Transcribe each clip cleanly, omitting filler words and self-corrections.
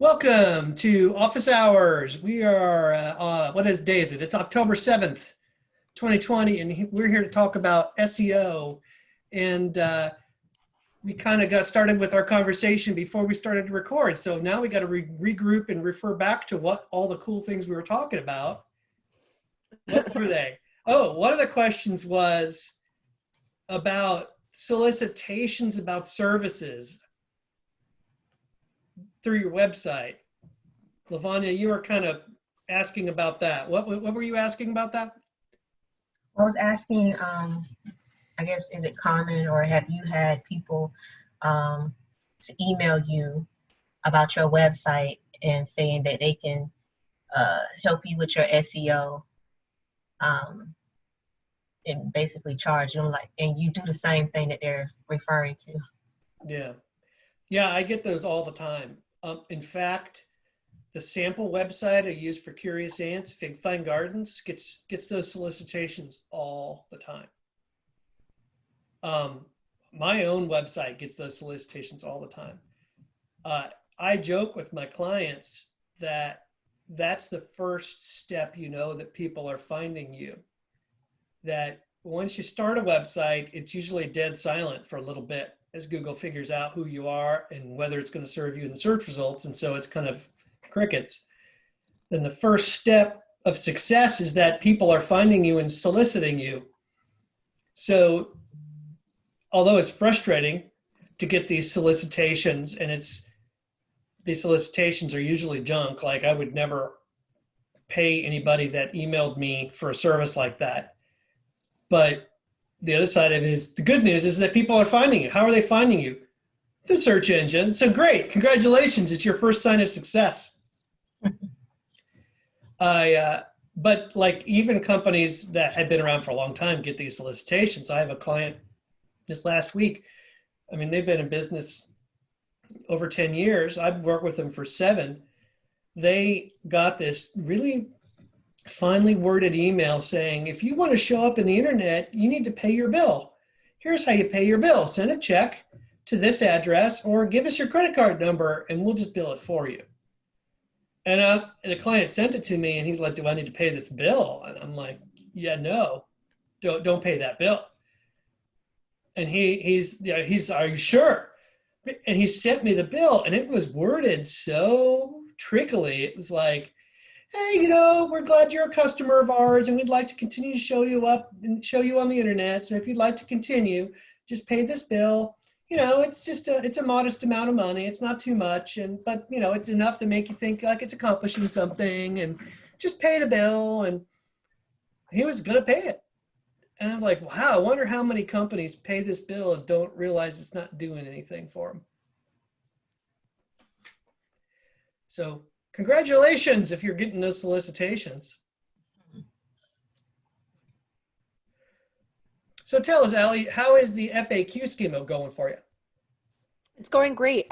Welcome to Office Hours. We are, what is day is it? It's October 7th, 2020, and we're here to talk about SEO. And we kind of got started with our conversation before we started to record. So now we got to regroup and refer back to what all the cool things we were talking about. What were they? Oh, one of the questions was about solicitations about services through your website. Lavanya, you were kind of asking about that. What were you asking about that? I was asking, I guess, is it common or have you had people to email you about your website and saying that they can help you with your SEO and basically charge them and you do the same thing that they're referring to? Yeah, I get those all the time. In fact, the sample website I use for Curious Ants, Fig Fine Gardens, gets those solicitations all the time. My own website gets those solicitations all the time. I joke with my clients that that's the first step, that people are finding you. That once you start a website, it's usually dead silent for a little bit as Google figures out who you are and whether it's going to serve you in the search results. And so it's kind of crickets. Then the first step of success is that people are finding you and soliciting you. So although it's frustrating to get these solicitations, and these solicitations are usually junk, like I would never pay anybody that emailed me for a service like that. But the other side of it is the good news is that people are finding you. How are they finding you? The search engine. So great. Congratulations. It's your first sign of success. But like even companies that had been around for a long time get these solicitations. I have a client this last week. I mean, they've been in business over 10 years. I've worked with them for 7. They got this really finely worded email saying, if you want to show up in the internet, you need to pay your bill. Here's how you pay your bill. Send a check to this address or give us your credit card number and we'll just bill it for you. And the client sent it to me and he's like, do I need to pay this bill? And I'm like, yeah, no, don't pay that bill. And he's, are you sure? And he sent me the bill and it was worded so trickily. It was like, hey, we're glad you're a customer of ours and we'd like to continue to show you up and show you on the internet. So if you'd like to continue, just pay this bill. It's just it's a modest amount of money. It's not too much. But it's enough to make you think like it's accomplishing something, and just pay the bill. And he was going to pay it. And I was like, wow, I wonder how many companies pay this bill and don't realize it's not doing anything for them. So congratulations if you're getting those solicitations. So tell us, Allie, how is the FAQ schema going for you? It's going great.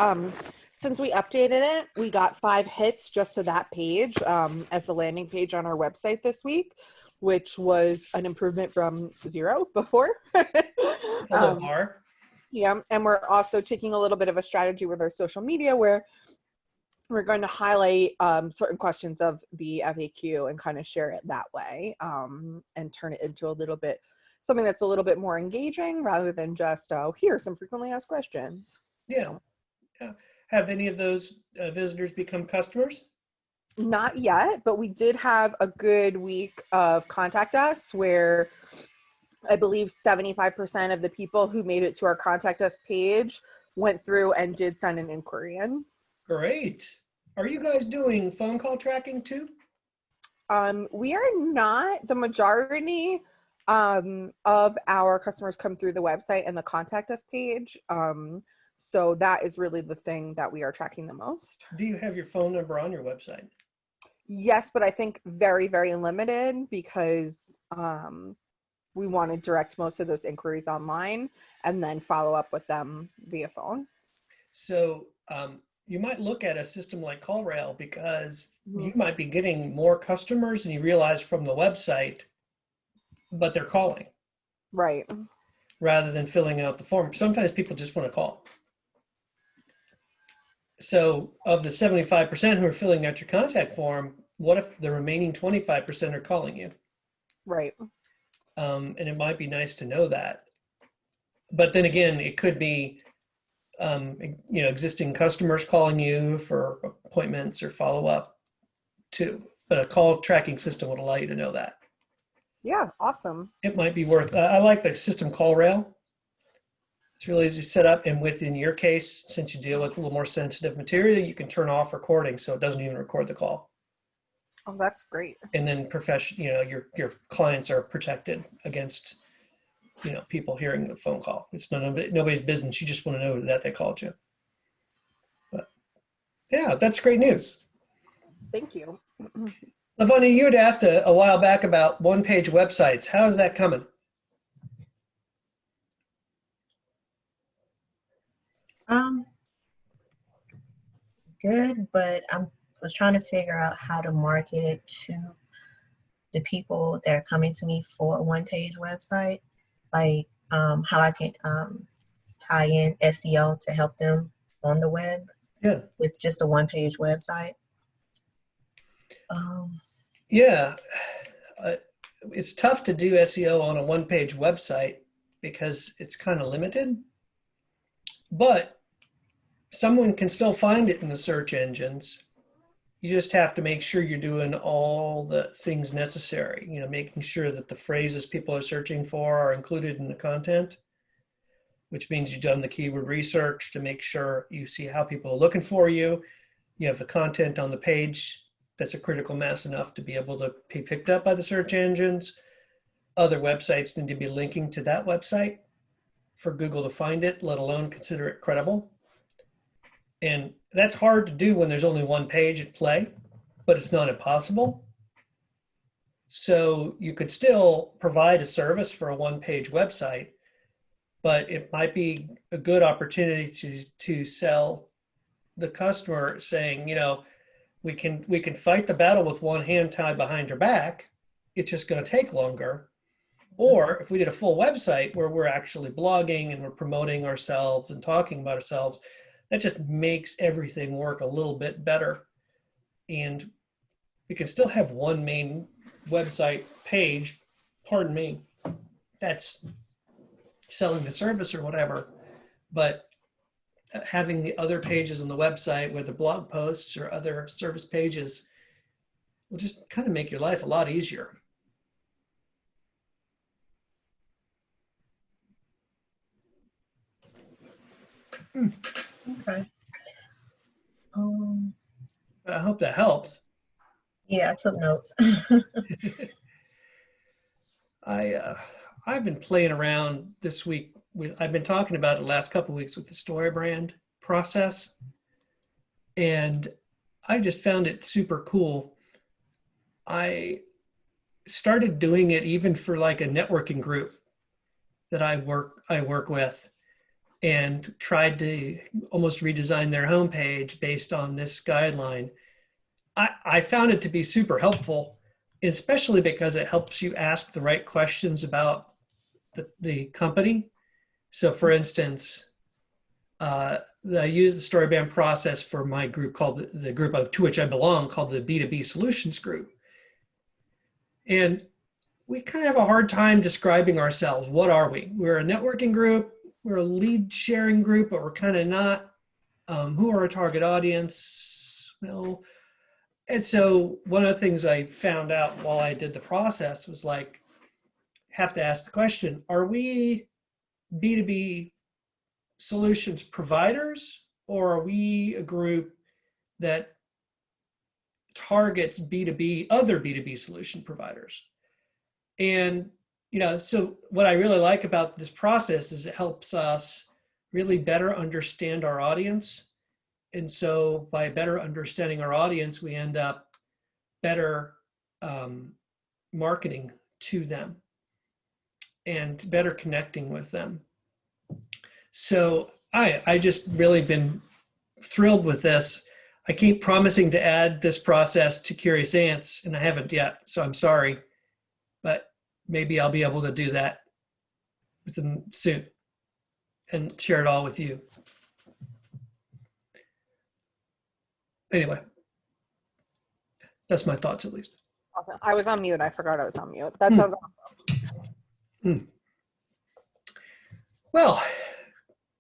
Since we updated it, we got 5 hits just to that page as the landing page on our website this week, which was an improvement from 0 before. It's a low bar. Yeah, and we're also taking a little bit of a strategy with our social media where we're going to highlight certain questions of the FAQ and kind of share it that way and turn it into something that's a little bit more engaging rather than just, here's some frequently asked questions. Yeah. Have any of those visitors become customers? Not yet, but we did have a good week of Contact Us where I believe 75% of the people who made it to our Contact Us page went through and did send an inquiry in. Great. Are you guys doing phone call tracking too? We are not. The majority of our customers come through the website and the Contact Us page. So that is really the thing that we are tracking the most. Do you have your phone number on your website? Yes, but I think very, very limited because we want to direct most of those inquiries online and then follow up with them via phone. So you might look at a system like CallRail because you might be getting more customers than you realize from the website, but they're calling. Right. Rather than filling out the form. Sometimes people just want to call. So of the 75% who are filling out your contact form, what if the remaining 25% are calling you? Right. And it might be nice to know that. But then again, it could be, existing customers calling you for appointments or follow up too. But a call tracking system would allow you to know that. Yeah. Awesome. It might be worth, I like the system call rail. It's really easy to set up. And within your case, since you deal with a little more sensitive material, you can turn off recording so it doesn't even record the call. Oh, that's great. And then your clients are protected against, people hearing the phone call. It's nobody's business. You just want to know that they called you. But yeah, that's great news. Thank you. Lavanya, you had asked a while back about one-page websites. How is that coming? Um, Good, but I was trying to figure out how to market it to the people that are coming to me for a one-page website, like how I can tie in SEO to help them on the web Yeah. with just a one-page website. Yeah. It's tough to do SEO on a one-page website because it's kind of limited, but someone can still find it in the search engines. You just have to make sure you're doing all the things necessary, making sure that the phrases people are searching for are included in the content, which means you've done the keyword research to make sure you see how people are looking for you. You have the content on the page that's a critical mass enough to be able to be picked up by the search engines. Other websites need to be linking to that website for Google to find it, let alone consider it credible. And that's hard to do when there's only one page at play, but it's not impossible. So you could still provide a service for a one-page website, but it might be a good opportunity to sell the customer saying, we can fight the battle with one hand tied behind your back. It's just going to take longer. Or if we did a full website where we're actually blogging and we're promoting ourselves and talking about ourselves, that just makes everything work a little bit better. And we can still have one main website page, that's selling the service or whatever, but having the other pages on the website, whether blog posts or other service pages, will just kind of make your life a lot easier. Okay. I hope that helps. Yeah, I took notes. I've been playing around this week I've been talking about it the last couple of weeks with the story brand process, and I just found it super cool. I started doing it even for like a networking group that I work with, and tried to almost redesign their homepage based on this guideline. I found it to be super helpful, especially because it helps you ask the right questions about the company. So for instance, I use the StoryBand process for my group called the group to which I belong, called the B2B Solutions Group. And we kind of have a hard time describing ourselves. What are we? We're a networking group, we're a lead sharing group, but we're kind of not. Who are our target audience? Well, and so one of the things I found out while I did the process was like, have to ask the question, are we B2B solutions providers, or are we a group that targets B2B, other B2B solution providers? And, so what I really like about this process is it helps us really better understand our audience. And so by better understanding our audience, we end up better marketing to them and better connecting with them. So I just really been thrilled with this. I keep promising to add this process to Curious Ants, and I haven't yet, so I'm sorry. But maybe I'll be able to do that with them soon and share it all with you. Anyway, that's my thoughts at least. Awesome. I was on mute. I forgot I was on mute. That Hmm. sounds awesome. Well,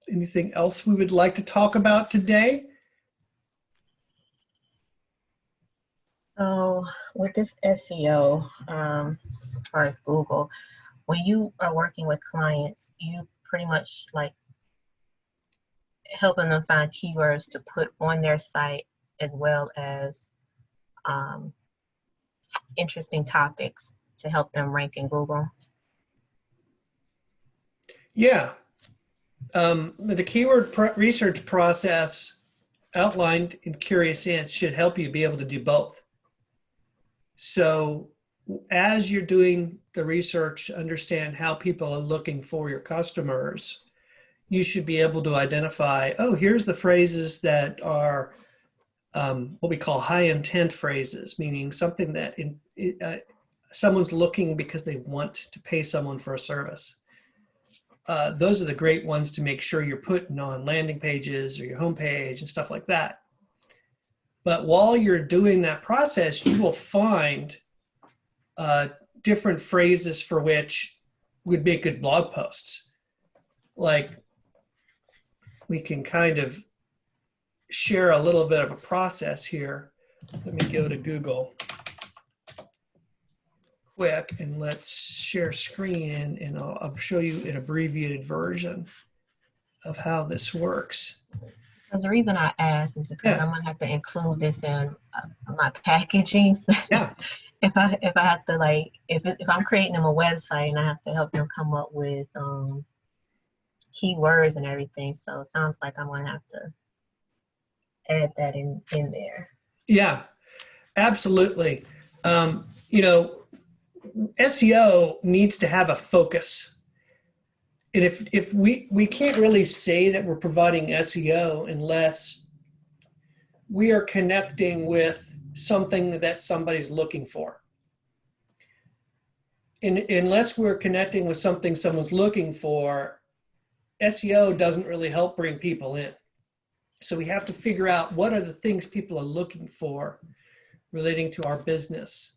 anything else we would like to talk about today? So with this SEO, as far as Google, when you are working with clients, you pretty much like helping them find keywords to put on their site as well as interesting topics to help them rank in Google. Yeah. The keyword research process outlined in Curious Ants should help you be able to do both. So as you're doing the research, understand how people are looking for your customers, you should be able to identify, oh, here's the phrases that are what we call high intent phrases, meaning something that someone's looking because they want to pay someone for a service. Those are the great ones to make sure you're putting on landing pages or your homepage and stuff like that. But while you're doing that process, you will find different phrases for which would make good blog posts. Like, we can kind of share a little bit of a process here. Let me go to Google quick and let's share screen, and I'll show you an abbreviated version of how this works. Because the reason I asked is because Yeah. I'm gonna have to include this in my packaging. Yeah. if I have to, like, if I'm creating them a website and I have to help them come up with keywords and everything, so it sounds like I'm gonna have to add that in there. Yeah, absolutely. You know, SEO needs to have a focus. And if we can't really say that we're providing SEO unless we are connecting with something that somebody's looking for. Unless we're connecting with something someone's looking for, SEO doesn't really help bring people in. So we have to figure out what are the things people are looking for relating to our business.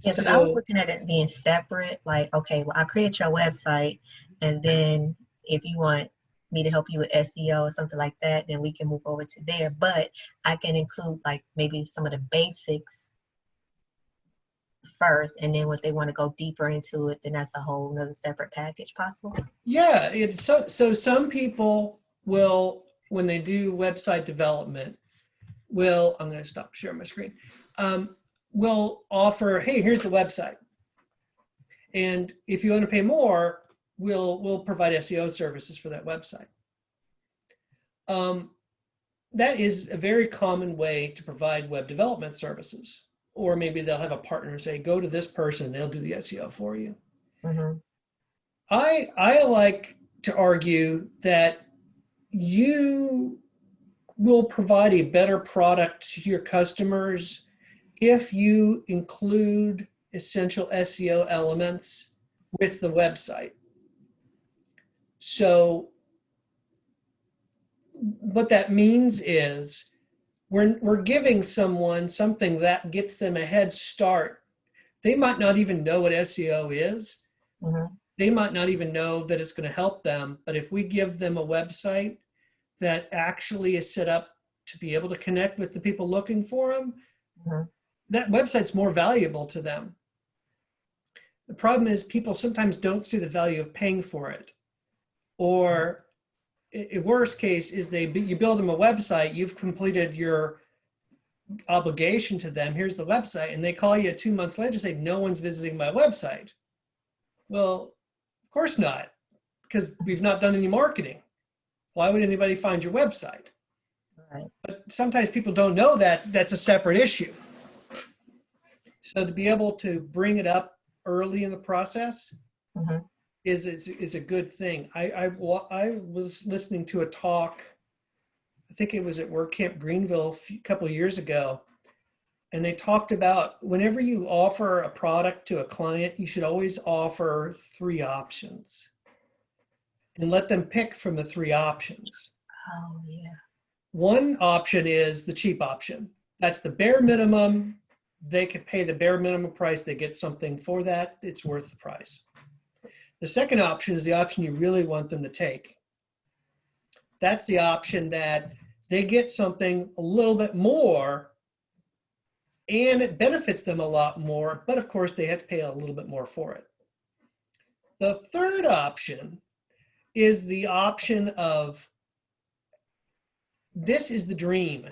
Yeah, because I was looking at it being separate. Like, okay, well, I'll create your website, and then if you want me to help you with SEO or something like that, then we can move over to there. But I can include like maybe some of the basics first, and then if they want to go deeper into it, then that's a whole nother separate package possible. Yeah, so some people will, when they do website development, I'm going to stop sharing my screen, will offer, hey, here's the website. And if you want to pay more, we'll provide SEO services for that website. That is a very common way to provide web development services. Or maybe they'll have a partner say, go to this person, they'll do the SEO for you. Mm-hmm. I like to argue that you will provide a better product to your customers if you include essential SEO elements with the website. So what that means is we're giving someone something that gets them a head start. They might not even know what SEO is. Mm-hmm. They might not even know that it's going to help them. But if we give them a website that actually is set up to be able to connect with the people looking for them, Mm-hmm. that website's more valuable to them. The problem is people sometimes don't see the value of paying for it. Or in worst case is you build them a website, you've completed your obligation to them, here's the website, and they call you 2 months later and say, no one's visiting my website. Well, of course not, because we've not done any marketing. Why would anybody find your website? Right. But sometimes people don't know that that's a separate issue. So to be able to bring it up early in the process Mm-hmm. is a good thing. I was listening to a talk, I think it was at WordCamp Greenville a couple of years ago, and they talked about whenever you offer a product to a client, you should always offer 3 options and let them pick from the 3 options. Oh, yeah. One option is the cheap option. That's the bare minimum. They could pay the bare minimum price. They get something for that. It's worth the price. The second option is the option you really want them to take. That's the option that they get something a little bit more and it benefits them a lot more, but of course they have to pay a little bit more for it. The third option is the option of, this is the dream.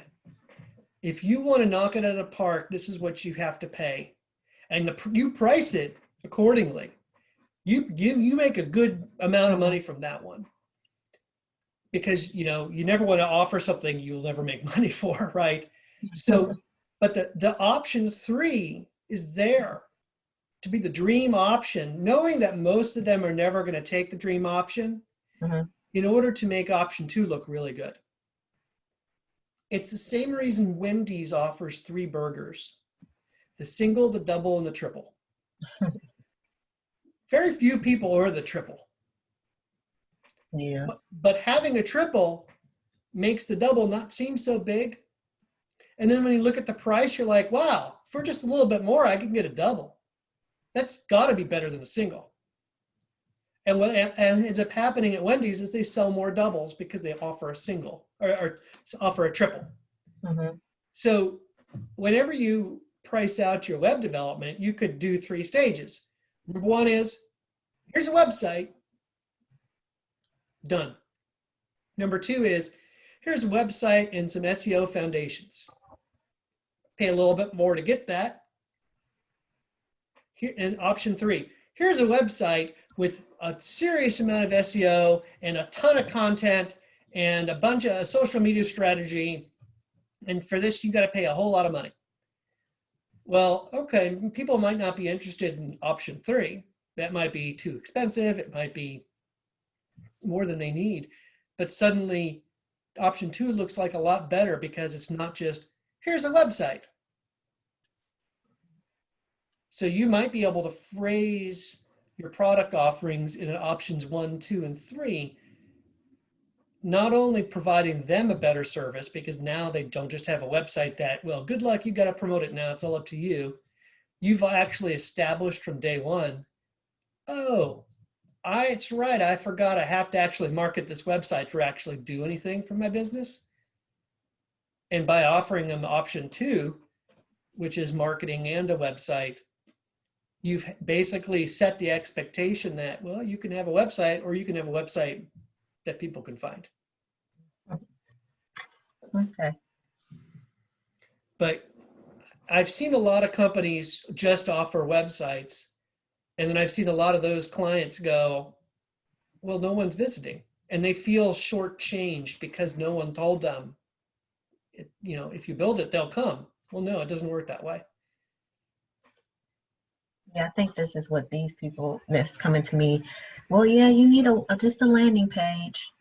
If you want to knock it out of the park, this is what you have to pay. And you price it accordingly. You make a good amount of money from that one. Because, you never want to offer something you'll never make money for, right? So, but the option 3 is there to be the dream option, knowing that most of them are never going to take the dream option in order to make option 2 look really good. It's the same reason Wendy's offers 3 burgers: the single, the double, and the triple. Very few people order the triple. Yeah. But having a triple makes the double not seem so big. And then when you look at the price, you're like, wow, for just a little bit more, I can get a double. That's got to be better than a single. And what ends up happening at Wendy's is they sell more doubles because they offer a single or offer a triple. So whenever you price out your web development, you could do 3 stages. Number 1 is, here's a website. Done. Number 2 is, here's a website and some SEO foundations. Pay a little bit more to get that. Here, and option 3, here's a website with a serious amount of SEO and a ton of content and a bunch of social media strategy. And for this, you got to pay a whole lot of money. Well, okay, people might not be interested in option 3. That might be too expensive. It might be more than they need. But suddenly, option 2 looks like a lot better because it's not just, here's a website. So you might be able to phrase your product offerings in options 1, 2, and 3, not only providing them a better service, because now they don't just have a website that, well, good luck, you got to promote it now, it's all up to you. You've actually established from day one, oh, it's right, I forgot I have to actually market this website for actually do anything for my business. And by offering them option 2, which is marketing and a website, you've basically set the expectation that, well, you can have a website or you can have a website that people can find. Okay. But I've seen a lot of companies just offer websites, and then I've seen a lot of those clients go, well, no one's visiting, and they feel shortchanged because no one told them, if you build it, they'll come. Well, no, it doesn't work that way. Yeah, I think this is what these people that's coming to me. Well, yeah, you need just a landing page.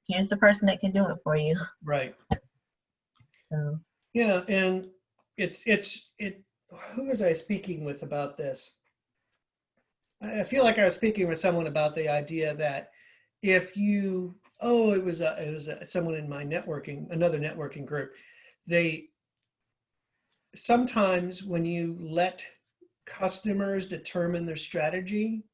Here's the person that can do it for you. Right. So Yeah, and who was I speaking with about this? I feel like I was speaking with someone about the idea that if you, it was someone in my another networking group. Sometimes when you let customers determine their strategy,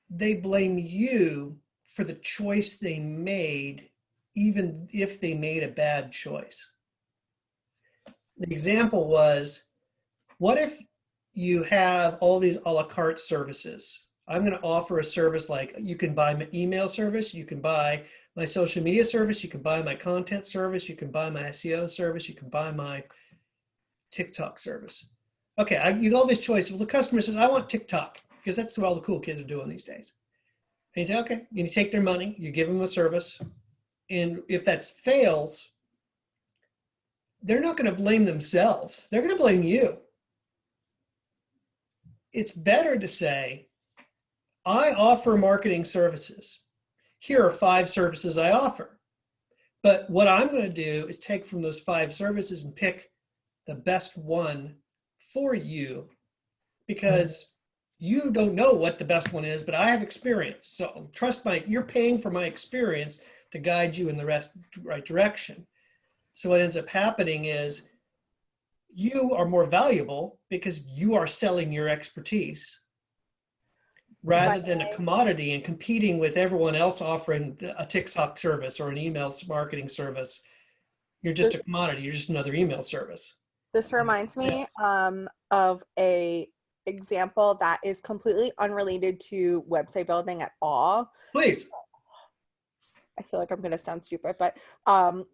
they blame you for the choice they made, even if they made a bad choice. The example was, what if you have all these a la carte services? I'm going to offer a service like, you can buy my email service, you can buy my social media service, you can buy my content service, you can buy my SEO service, you can buy my TikTok service. Okay, you got all these choices. Well, the customer says, I want TikTok, because that's what all the cool kids are doing these days. And you say, okay, you take their money, you give them a service, and if that fails, they're not going to blame themselves. They're going to blame you. It's better to say, I offer marketing services. Here are 5 services I offer. But what I'm going to do is take from those 5 services and pick the best one for you, because you don't know what the best one is, but I have experience. So you're paying for my experience to guide you in the right direction. So what ends up happening is you are more valuable because you are selling your expertise rather than a commodity and competing with everyone else offering a TikTok service or an email marketing service. You're just a commodity. You're just another email service. This reminds me of a example that is completely unrelated to website building at all. Please. I feel like I'm going to sound stupid, but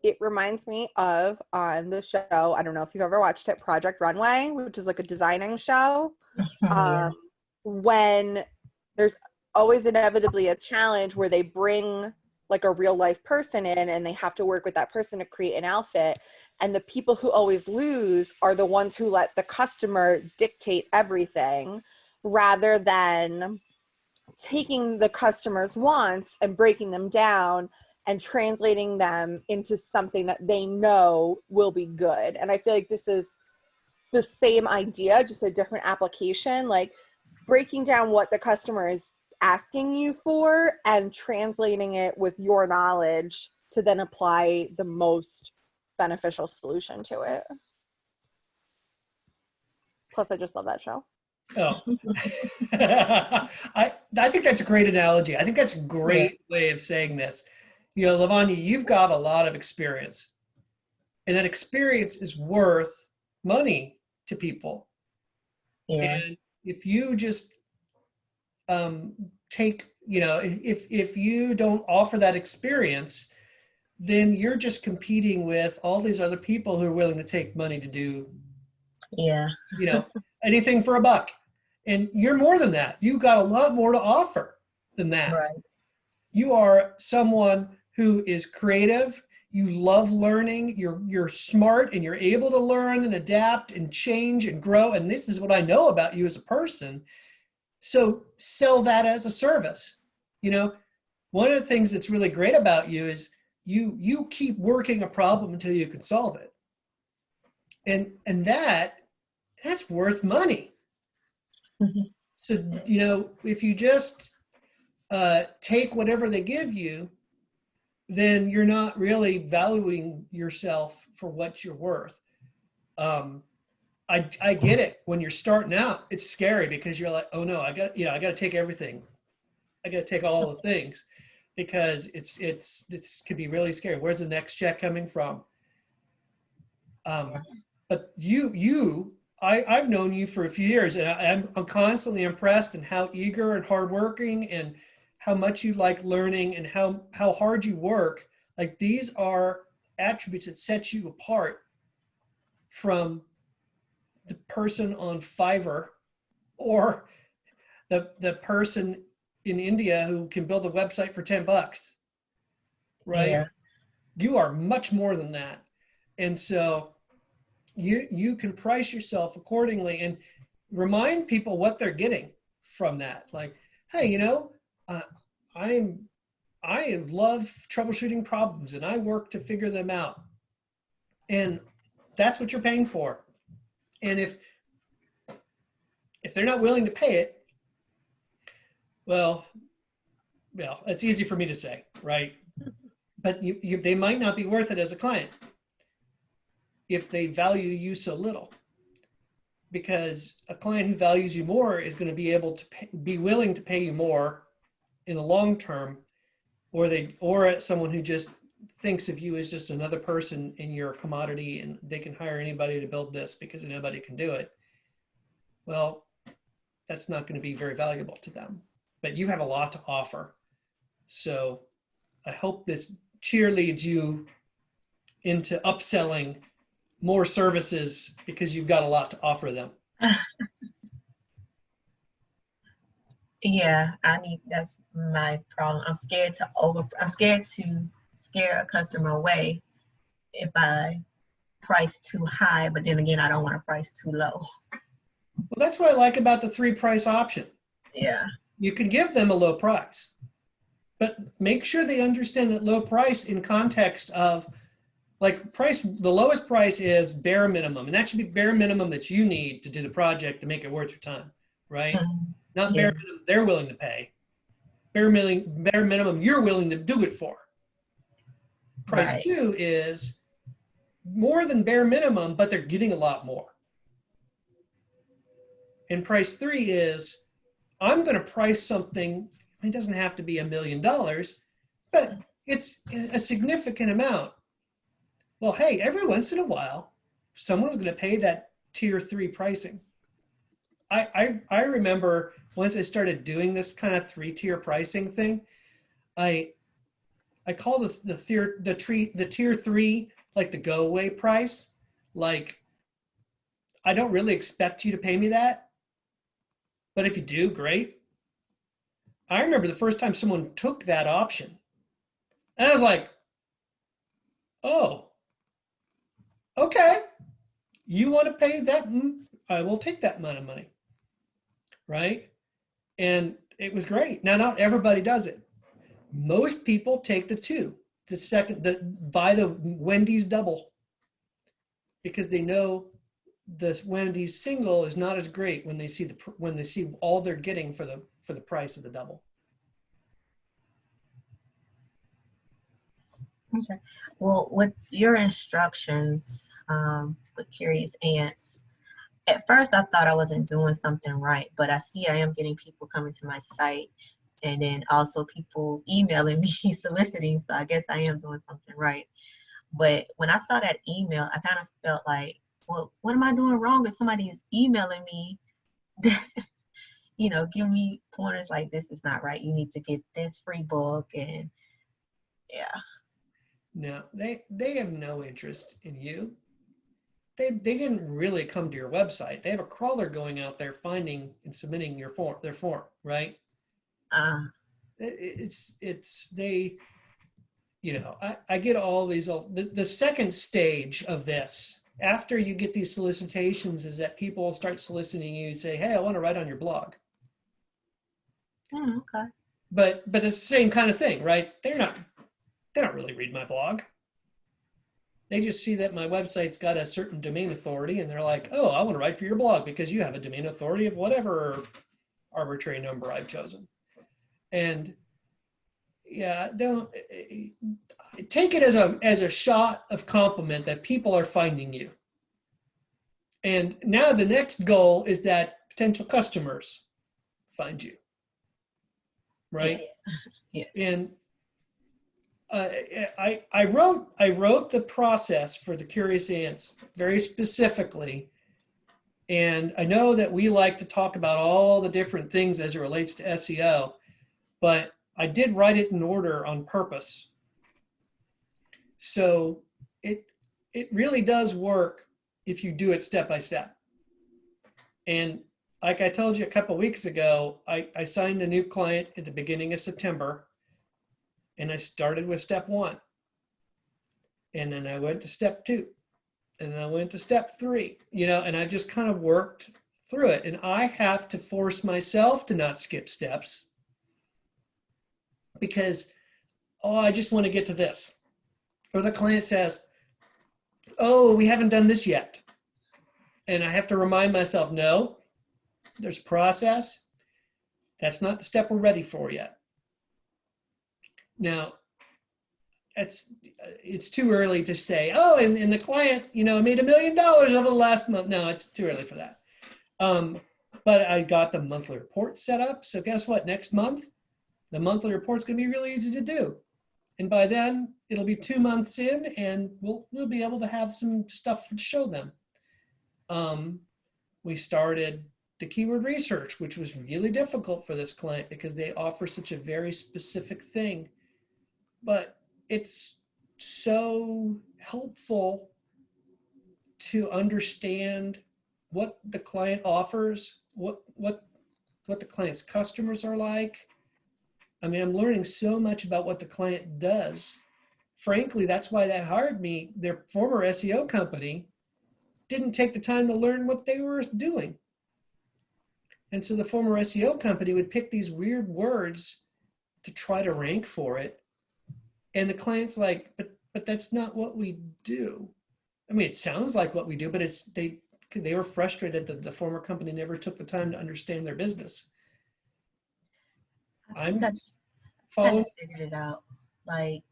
it reminds me of on the show, I don't know if you've ever watched it, Project Runway, which is like a designing show. Yeah. When there's always inevitably a challenge where they bring like a real life person in and they have to work with that person to create an outfit. And the people who always lose are the ones who let the customer dictate everything rather than taking the customer's wants and breaking them down and translating them into something that they know will be good. And I feel like this is the same idea, just a different application, like breaking down what the customer is asking you for and translating it with your knowledge to then apply the most beneficial solution to it. Plus, I just love that show. Oh, I think that's a great analogy. I think that's a great way of saying this. You know, Lavanya, you've got a lot of experience, and that experience is worth money to people. Yeah. And if you just take, you know, if you don't offer that experience, then you're just competing with all these other people who are willing to take money to do, Yeah. you know, anything for a buck. And you're more than that. You've got a lot more to offer than that. Right. You are someone who is creative. You love learning. You're smart and you're able to learn and adapt and change and grow. And this is what I know about you as a person. So sell that as a service. You know, one of the things that's really great about you is you keep working a problem until you can solve it. And that's worth money. So, you know, if you just take whatever they give you, then you're not really valuing yourself for what you're worth. I get it. When you're starting out, it's scary because you're like, oh no, I got to take everything. I got to take all the things because it's could be really scary. Where's the next check coming from? But I've known you for a few years, and I'm constantly impressed in how eager and hardworking and how much you like learning and how hard you work. Like, these are attributes that set you apart from the person on Fiverr or the person in India who can build a website for $10, right? Yeah. You are much more than that. And so you can price yourself accordingly and remind people what they're getting from that. Like, hey, you know, I love troubleshooting problems and I work to figure them out. And that's what you're paying for. And if they're not willing to pay it, well, it's easy for me to say, right? But they might not be worth it as a client if they value you so little. Because a client who values you more is going to be able to be willing to pay you more in the long term, or someone who just thinks of you as just another person in your commodity and they can hire anybody to build this because nobody can do it. Well, that's not going to be very valuable to them. But you have a lot to offer. So I hope this cheerleads you into upselling more services because you've got a lot to offer them. Yeah, that's my problem. I'm scared to scare a customer away if I price too high, but then again, I don't want to price too low. Well, that's what I like about the 3-price option. Yeah. You can give them a low price, but make sure they understand that low price in context of, like, the lowest price is bare minimum, and that should be bare minimum that you need to do the project to make it worth your time, right? Mm-hmm. Not bare minimum they're willing to pay. Bare minimum you're willing to do it for. Price 2 is more than bare minimum, but they're getting a lot more. And price 3 is, I'm going to price something, it doesn't have to be $1 million, but it's a significant amount. Well, hey, every once in a while, someone's going to pay that tier 3 pricing. I remember once I started doing this kind of 3-tier pricing thing, I call the tier 3 like the go away price. Like, I don't really expect you to pay me that, but if you do, great. I remember the first time someone took that option, and I was like, oh, okay, you want to pay that? I will take that amount of money, right? And it was great. Now, not everybody does it. Most people take buy the Wendy's double, because they know the Wendy's single is not as great when they see all they're getting for the price of the double. Okay. Well, with your instructions, with Curious Ants, at first I thought I wasn't doing something right, but I see I am getting people coming to my site, and then also people emailing me soliciting, so I guess I am doing something right. But when I saw that email, I kind of felt like, well, what am I doing wrong if somebody's emailing me, give me pointers like, this is not right, you need to get this free book, and yeah. No, they have no interest in you. They didn't really come to your website. They have a crawler going out there finding and submitting their form, right? It's they, I get all these. The second stage of this, after you get these solicitations, is that people will start soliciting you and say, hey, I want to write on your blog. Okay. But it's the same kind of thing, right? They don't really read my blog. They just see that my website's got a certain domain authority, and they're like, oh, I want to write for your blog because you have a domain authority of whatever arbitrary number I've chosen. And yeah, don't take it as a shot of compliment that people are finding you. And now the next goal is that potential customers find you, right? Yes. And I wrote the process for the Curious Ants very specifically, and I know that we like to talk about all the different things as it relates to SEO, but I did write it in order on purpose. So it really does work if you do it step by step. And like I told you a couple of weeks ago, I signed a new client at the beginning of September. And I started with step 1. And then I went to step 2. And then I went to step 3, and I just kind of worked through it. And I have to force myself to not skip steps because, I just want to get to this. Or the client says, oh, we haven't done this yet. And I have to remind myself, no, there's process. That's not the step we're ready for yet. Now, it's too early to say, oh, and the client, made $1 million over the last month. No, it's too early for that. But I got the monthly report set up. So guess what? Next month, the monthly report's going to be really easy to do. And by then, it'll be 2 months in, and we'll be able to have some stuff to show them. We started the keyword research, which was really difficult for this client because they offer such a very specific thing. But it's so helpful to understand what the client offers, what the client's customers are like. I mean, I'm learning so much about what the client does. Frankly, that's why they hired me. Their former SEO company didn't take the time to learn what they were doing. And so the former SEO company would pick these weird words to try to rank for it. And the client's like, but that's not what we do. I mean, it sounds like what we do, but they were frustrated that the former company never took the time to understand their business. I just figured it out. Like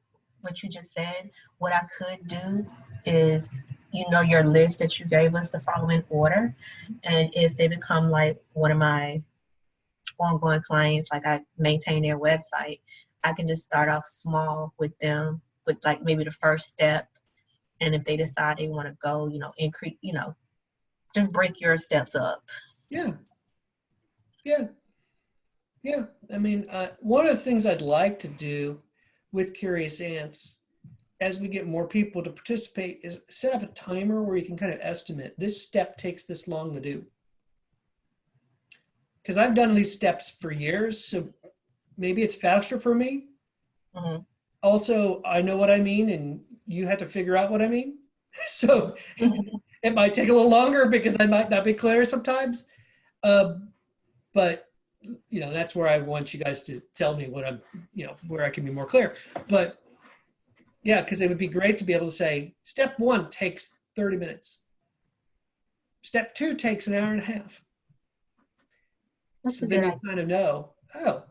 what you just said, what I could do is, your list that you gave us to follow in order. And if they become like one of my ongoing clients, like I maintain their website, I can just start off small with them with like maybe the first step. And if they decide they want to go, increase, just break your steps up. Yeah. Yeah. Yeah. I mean, one of the things I'd like to do with Curious Ants as we get more people to participate is set up a timer where you can kind of estimate this step takes this long to do. Because I've done these steps for years, so maybe it's faster for me. Mhm. Also, I know what I mean, and you have to figure out what I mean. So it might take a little longer because I might not be clear sometimes. But that's where I want you guys to tell me what I'm, where I can be more clear. But yeah, because it would be great to be able to say, step 1 takes 30 minutes. Step 2 takes an hour and a half. That's So a then good you idea. kind of know, oh,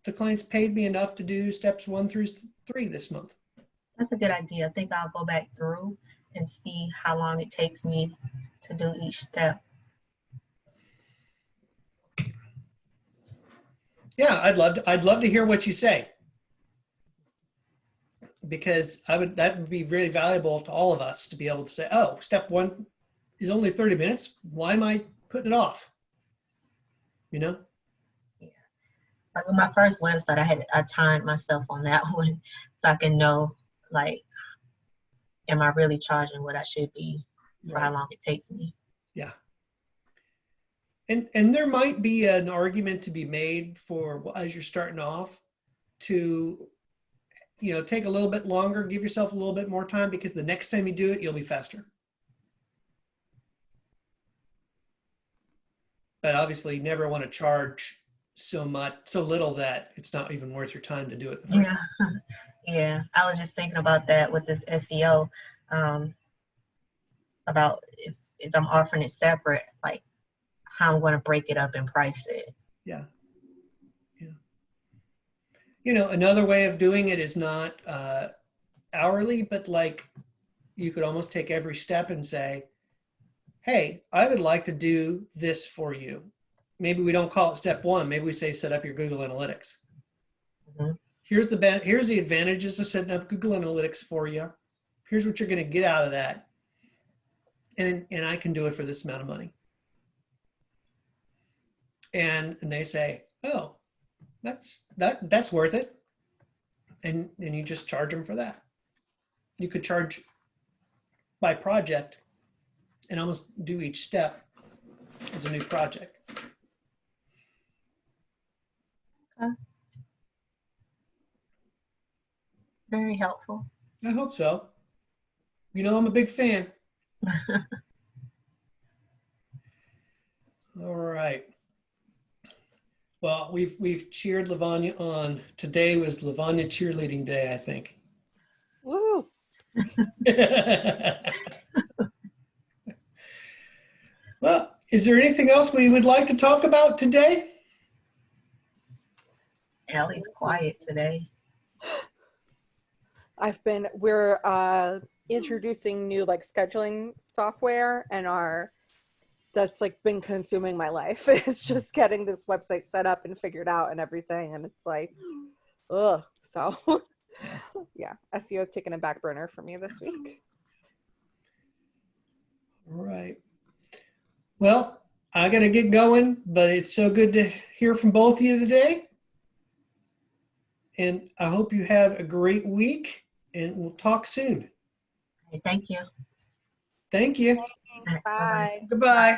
the client's paid me enough to do steps 1 through 3 this month. That's a good idea. I think I'll go back through and see how long it takes me to do each step. Yeah, I'd love to hear what you say, because that would be really valuable to all of us to be able to say, oh, step 1 is only 30 minutes. Why am I putting it off? Yeah. Like with my first website, I timed myself on that one so I can know, like, am I really charging what I should be for how long it takes me? Yeah. And there might be an argument to be made for, as you're starting off, to take a little bit longer, give yourself a little bit more time, because the next time you do it, you'll be faster. But obviously, you never want to charge so little that it's not even worth your time to do it in the first Yeah. Yeah. I was just thinking about that with this SEO, about if I'm offering it separate, like how I'm going to break it up and price it. Yeah. Another way of doing it is not hourly, but like you could almost take every step and say, hey, I would like to do this for you. Maybe we don't call it step 1. Maybe we say set up your Google Analytics. Mm-hmm. Here's the advantages of setting up Google Analytics for you. Here's what you're going to get out of that. And I can do it for this amount of money. And they say, oh, that's worth it. And you just charge them for that. You could charge by project and almost do each step as a new project. Okay. Very helpful. I hope so. I'm a big fan. All right. Well, we've cheered Lavanya on. Today was Lavanya cheerleading day, I think. Woo! Well, is there anything else we would like to talk about today? Allie's quiet today. We're introducing new like scheduling software, and that's like been consuming my life. It's just getting this website set up and figured out and everything, and it's like, ugh. So yeah, SEO is taking a back burner for me this week. All right. Well, I got to get going, but it's so good to hear from both of you today. And I hope you have a great week, and we'll talk soon. Thank you. Thank you. Bye. Goodbye.